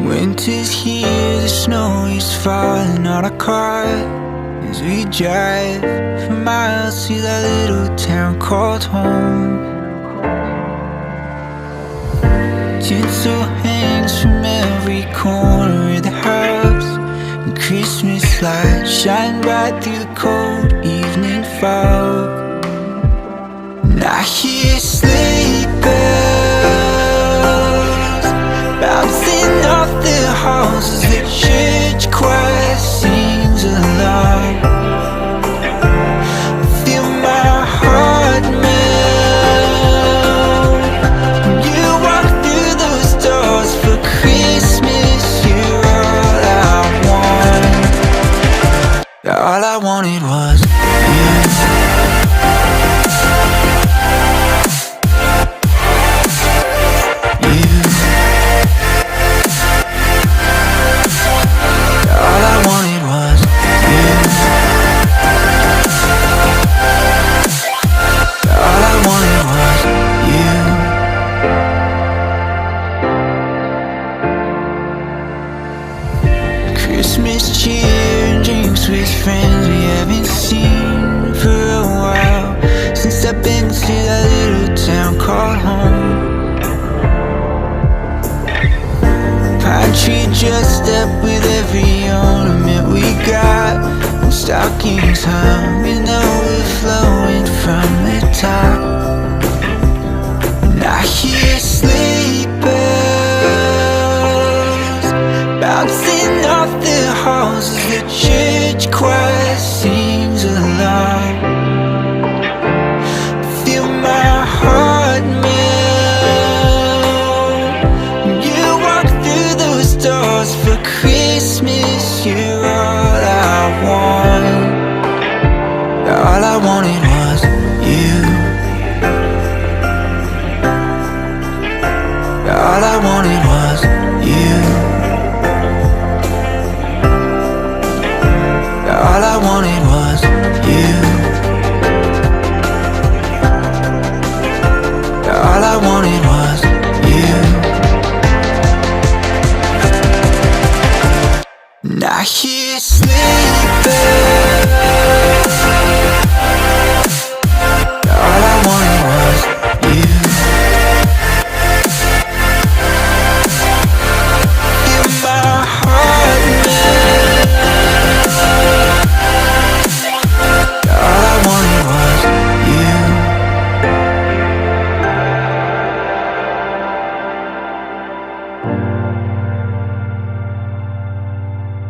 Winter's here, the snow is falling on our car as we drive for miles to that little town called home. Tinsel hangs from every corner of the house, and Christmas lights shine bright through the cold evening fog. And I hear sleigh bells bouncing off the halls as the church choir sings along. I feel my heart melt when you walk through those doors for Christmas. You're all I want. All I wanted was you. Christmas cheer and drinks with friends we haven't seen for a while, since I've been to that little town called home. Pine tree dressed up with every ornament we got, and stockings hung and overflowing from the top. And I hear sleigh bells bouncing off the halls as the church choir sings along. Feel my heart melt when you walk through those doors for Christmas. You're all I want. All I wanted was you. All I wanted